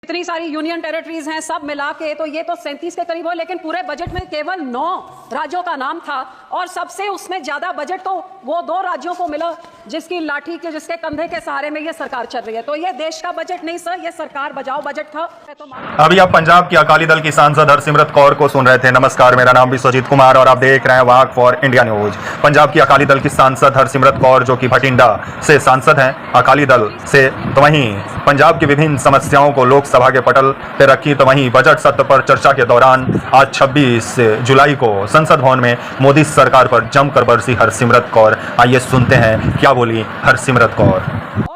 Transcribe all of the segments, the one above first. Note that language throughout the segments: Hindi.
इतनी सारी यूनियन टेरिटरीज हैं, सब मिला के तो ये तो 37 के करीब हो, लेकिन पूरे बजट में केवल 9 राज्यों का नाम था और सबसे उसमें ज्यादा बजट तो वो 2 राज्यों को मिला जिसकी लाठी के, जिसके कंधे के सहारे में ये सरकार चल रही है। तो ये देश का बजट नहीं सर, ये सरकार बचाओ बजट था। तो अभी आप पंजाब की अकाली दल की सांसद हरसिमरत कौर को सुन रहे थे। नमस्कार, मेरा नाम विश्वजीत कुमार और आप देख रहे हैं वाक फॉर इंडिया न्यूज। पंजाब की अकाली दल की सांसद हरसिमरत कौर जो कि भटिंडा से सांसद हैं अकाली दल से, तो वहीं पंजाब की विभिन्न समस्याओं को लोकसभा के पटल पर रखी। तो वहीं बजट सत्र पर चर्चा के दौरान आज 26 जुलाई को संसद भवन में मोदी सरकार पर जमकर बरसी हरसिमरत कौर। आइए सुनते हैं क्या बोली हरसिमरत कौर।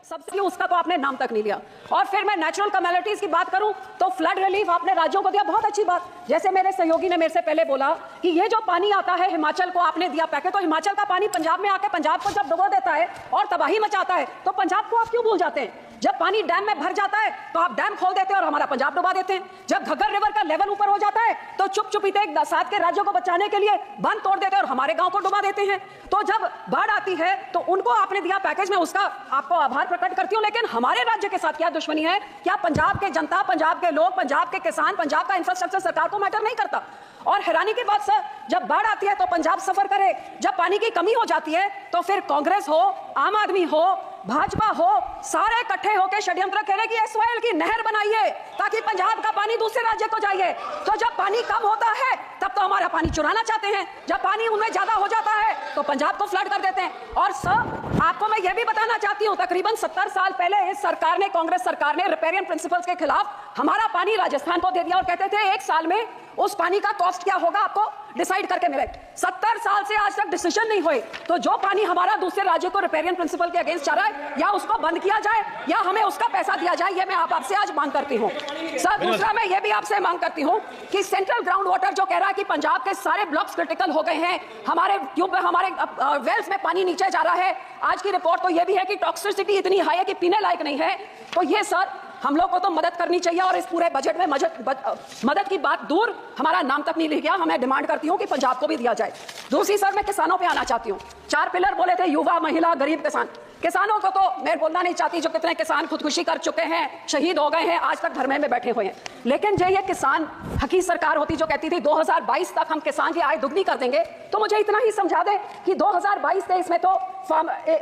सबसे उसका तो आपने नाम तक नहीं लिया। और फिर मैं नेचुरल कैलामिटीज की बात करूं तो फ्लड रिलीफ आपने राज्यों को दिया, बहुत अच्छी बात। जैसे मेरे सहयोगी ने मेरे से पहले बोला कि ये जो पानी आता है हिमाचल को आपने दिया पैकेज, तो हिमाचल का पानी पंजाब में आके पंजाब को जब डुबो देता है और तबाही मचाता है तो पंजाब को आप क्यों भूल जाते हैं? जब पानी डैम में भर जाता है तो आप डैम खोल देते हैं और हमारा पंजाब डुबा देते हैं। जब घग्गर रिवर का लेवल ऊपर हो जाता है तो चुप चुपीते 7 के राज्यों को बचाने के लिए बंद तोड़ देते हैं और हमारे गांव को डुबा देते हैं। तो जब बाढ़ आती है तो उनको आपने दिया पैकेज में, उसका आपको आभार प्रकट करती हूं, लेकिन हमारे राज्य के साथ क्या दुश्मनी है? क्या पंजाब के जनता, पंजाब के लोग, पंजाब के किसान, पंजाब का इंफ्रास्ट्रक्चर सरकार को मैटर नहीं करता? और हैरानी की बात सर, जब बाढ़ आती है तो पंजाब सफर करे, जब पानी की कमी हो जाती है तो फिर कांग्रेस हो, आम आदमी हो, भाजपा हो, सारे इकट्ठे होकर षड्यंत्र करें कि एसवाईएल की नहर बनाइए ताकि पंजाब का पानी दूसरे राज्य को जाइए। तो जब पानी कम होता है तब तो हमारा पानी चुराना चाहते हैं, जब पानी उनमें ज्यादा हो जाता है तो पंजाब को फ्लड कर देते हैं। और सर आपको मैं यह भी बताना चाहती हूं, तकरीबन 70 साल पहले इस सरकार ने, कांग्रेस सरकार ने रिपेरियन प्रिंसिपल्स के खिलाफ हमारा पानी राजस्थान को दे दिया और कहते थे 1 साल में उस पानी का कॉस्ट क्या होगा आपको डिसाइड करके मिले। 70 साल से आज तक डिसीजन नहीं हुए। तो जो पानी हमारा दूसरे राज्य को रिपेरियन प्रिंसिपल के अगेंस्ट जा रहा है, या उसको बंद किया जाए या हमें उसका पैसा दिया जाए, ये मैं आपसे आज मांग करती हूँ। सर दूसरा मैं ये भी आपसे मांग करती हूँ कि सेंट्रल ग्राउंड वाटर जो कह रहा है कि पंजाब के सारे ब्लॉक्स क्रिटिकल हो गए हैं, हमारे ट्यूब, हमारे वेल्स में पानी नीचे जा रहा है। आज की रिपोर्ट तो ये भी है कि टॉक्सिसिटी इतनी हाई है कि पीने लायक नहीं है। तो ये सर हम लोग को तो मदद करनी चाहिए और इस पूरे बजट में मदद की बात दूर, हमारा नाम तक नहीं लिख गया। मैं डिमांड करती हूं कि पंजाब को भी दिया जाए। दूसरी सर मैं किसानों पे आना चाहती हूं। 4 पिलर बोले थे, युवा, महिला, गरीब किसान। किसानों को तो मैं बोलना नहीं चाहती, जो कितने किसान खुदकुशी कर चुके हैं, शहीद हो गए हैं, आज तक धरने में बैठे हुए हैं। लेकिन जो ये किसान हकी सरकार होती जो कहती थी 2022 तक हम किसान की आय दुगनी कर देंगे, तो मुझे इतना ही समझा दे कि 2022-23 में तो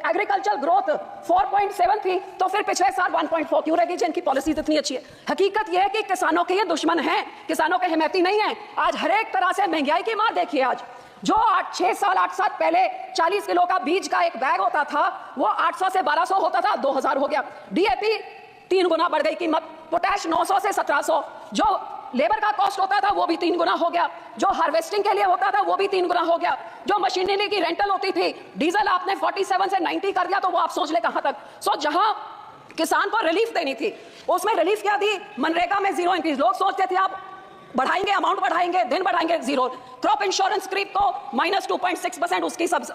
एग्रीकल्चर ग्रोथ 4.7 थी, तो फिर पिछले साल 1.4 क्यों रहेगी जिनकी पॉलिसी इतनी अच्छी है? हकीकत यह है कि किसानों के ये दुश्मन हैं, किसानों के हिमैती नहीं है। आज हर एक तरह से महंगाई की मार देखिए। आज जो 6 साल पहले 40 किलो का बीज का एक बैग होता था, वो 800 से 1200 होता था, 2000 हो गया। डीएपी 3 गुना बढ़ गई कीमत, पोटैश 900 से 1700, जो लेबर का कॉस्ट होता था वो भी 3 गुना हो गया, जो हार्वेस्टिंग के लिए होता था वो भी 3 गुना हो गया, जो मशीनरी की रेंटल होती थी, डीजल आपने 47 से 90 कर दिया, तो वो आप सोच ले कहां तक। सो जहां किसान को रिलीफ देनी थी उसमें रिलीफ क्या दी? मनरेगा में 0 इंक्रीज। लोग सोचते थे आप बढ़ाएंगे, अमाउंट बढ़ाएंगे, दिन बढ़ाएंगे, 0। क्रॉप इंश्योरेंस क्रीप को -2.6%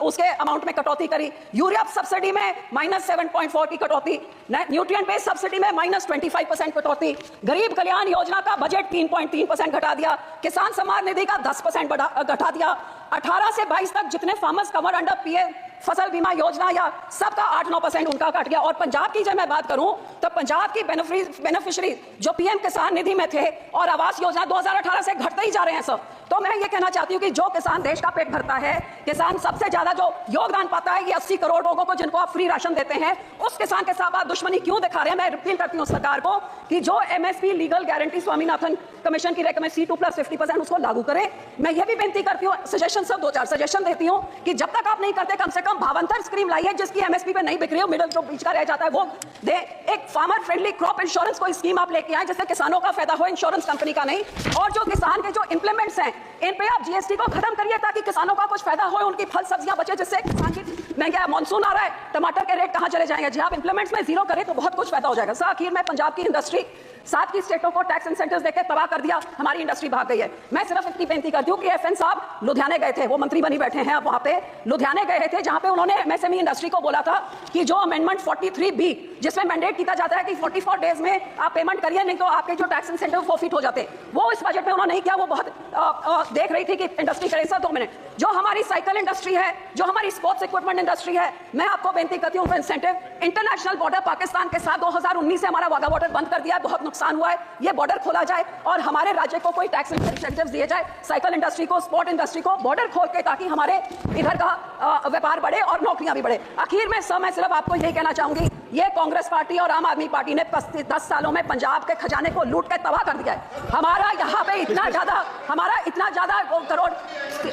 उसके अमाउंट में कटौती करी। यूरिया सब्सिडी में -7.4 की कटौती, न्यूट्रिएंट बेस्ड सब्सिडी में -25% कटौती। गरीब कल्याण योजना का बजट 3.3% घटा दिया। किसान सम्मान निधि का 10% घटा दिया। 18 से 22 तक जितने फार्मर्स कवर अंडर पीएम फसल बीमा योजना या सबका 8-9% उनका कट गया। और पंजाब की जब मैं बात करूं तो पंजाब की बेनिफिशियरी जो पीएम किसान निधि में थे और आवास योजना 2018 से घटते ही जा रहे हैं सब। तो मैं ये कहना चाहती हूँ कि जो किसान देश का पेट भरता है, किसान सबसे ज्यादा जो योगदान पाता है, ये 80 करोड़ लोगों को जिनको आप फ्री राशन देते हैं, उस किसान के साथ आप दुश्मनी क्यों दिखा रहे हैं? मैं अपील करती हूँ सरकार को कि जो MSP legal guarantee Swaminathan commission की रेकमेंड C2+50% उसको लागू करें। मैं ये भी बेनती करती हूँ, सजेशन सब 2-4 सजेशन देती हूँ कि जब तक आप नहीं करते कम से कम भावांतर स्कीम लाइए जिसकी एमएसपी पे नहीं बिक रही हो, मिडिल जो बीच का रह जाता है वो दे। एक फार्मर फ्रेंडली क्रॉप इंश्योरेंस कोई स्कीम आप लेके आए जिससे किसानों का फायदा हो, इंश्योरेंस कंपनी का नहीं। और जो किसान के जो इंप्लीमेंट्स हैं इन पे आप जीएसटी को खत्म करिए ताकि किसानों का कुछ फायदा हो, उनकी फल सब्जियां बचे, जिससे किसान की महंगा मानसून आ रहा है, टमाटर के रेट कहां चले जाएंगे? जी आप इंप्लीमेंट्स में 0 करें तो बहुत कुछ फायदा हो जाएगा। सर आखिर में पंजाब की इंडस्ट्री 7 की स्टेटों को टैक्स इंसेंटिव्स देकर तबाह कर दिया, हमारी इंडस्ट्री भाग गई है। मैं सिर्फ इतनी बेनती करती हूँ कि एफएन साहब लुधियाने गए थे, वो मंत्री बनी बैठे हैं अब, वहां पे लुधियाने गए थे जहां पे उन्होंने एमएसएमई इंडस्ट्री को बोला था कि जो अमेंडमेंट 43B जिसमें मैंडेट किया जाता है कि 44 डेज में आप पेमेंट करिए, नहीं तो आपके जो टैक्स इंसेंटिव फोरफिट हो जाते हैं, वो इस बजट में उन्होंने नहीं किया। वो बहुत देख रही थी कि इंडस्ट्री करे। सर 2 मिनट, जो हमारी साइकिल इंडस्ट्री है, जो हमारी स्पोर्ट्स इक्विपमेंट इंडस्ट्री है, मैं आपको बेनती करती हूँ इंसेंटिव। इंटरनेशनल बॉर्डर पाकिस्तान के साथ 2019 से हमारा वाघा बॉर्डर बंद कर दिया है, बहुत नुकसान हुआ है। ये बॉर्डर खोला जाए और हमारे राज्य को कोई टैक्स इंसेंटिव दिए जाए, साइकिल इंडस्ट्री को, स्पोर्ट इंडस्ट्री को बॉर्डर खोल के, ताकि हमारे इधर का व्यापार बढ़े और नौकरियां भी बढ़े। आखिर में मैं सिर्फ आपको यही कहना चाहूंगी, ये कांग्रेस पार्टी और आम आदमी पार्टी ने 10 सालों में पंजाब के खजाने को लूट के तबाह कर दिया है। हमारा यहाँ पे इतना ज्यादा करोड़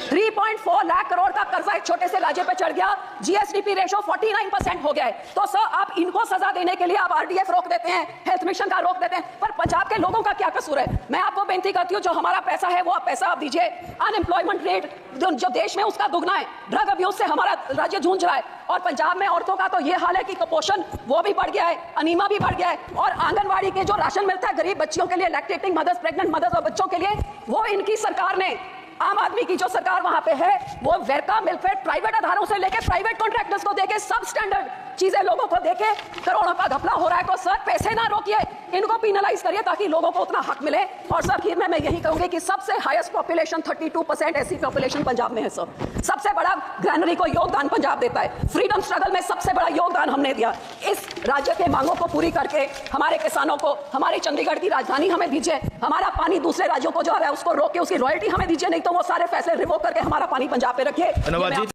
3.4 लाख करोड़ का कर्जा एक छोटे से राज्य पे चढ़ गया। जीएसडीपी रेशो 49% हो गया है। तो सर, आप इनको सजा देने के लिए आप आरडीएफ रोक देते हैं, हेल्थ मिशन का रोक देते हैं, पर पंजाब के लोगों का क्या कसूर है? मैं आपको बेनती करती हूँ, जो हमारा पैसा है वो आप पैसा आप दीजिए। अनएम्प्लॉयमेंट रेट जो देश में उसका दुगना है, ड्रग अब्यूज से हमारा राज्य जूझ रहा है, और पंजाब में औरतों का तो ये हाल है कि कुपोषण वो भी बढ़ गया है, अनीमा भी बढ़ गया है, और आंगनवाड़ी के जो राशन मिलता है गरीब बच्चियों के लिए, लैक्टेटिंग मदर्स, प्रेग्नेंट मदर्स और बच्चों के लिए, वो इनकी सरकार ने, आम आदमी की जो सरकार वहां पे है, वो वेरका मिल्कफेड प्राइवेट आधारों से लेके प्राइवेट कॉन्ट्रैक्टर्स को देके सब स्टैंडर्ड चीजें लोगों को देके करोड़ों का घपला हो रहा है। तो सर, पैसे ना रोकिए, इनको पेनलाइज करिए ताकि लोगों को उतना हक मिले। और सर, आखिर में मैं यही कहूंगी कि सबसे हाईएस्ट पॉपुलेशन 32% ऐसी पॉपुलेशन पंजाब में है। सर, सबसे बड़ा ग्रैनरी को योगदान पंजाब देता है। फ्रीडम स्ट्रगल में सबसे बड़ा योगदान हमने दिया। इस राज्य के मांगों को पूरी करके हमारे किसानों को हमारी चंडीगढ़ की राजधानी हमें दीजिए, हमारा पानी दूसरे राज्यों को जो आ रहा है उसको रोक के उसकी रॉयल्टी हमें दीजिए, नहीं तो वो सारे फैसले रिवोक करके हमारा पानी पंजाब पे रखिए।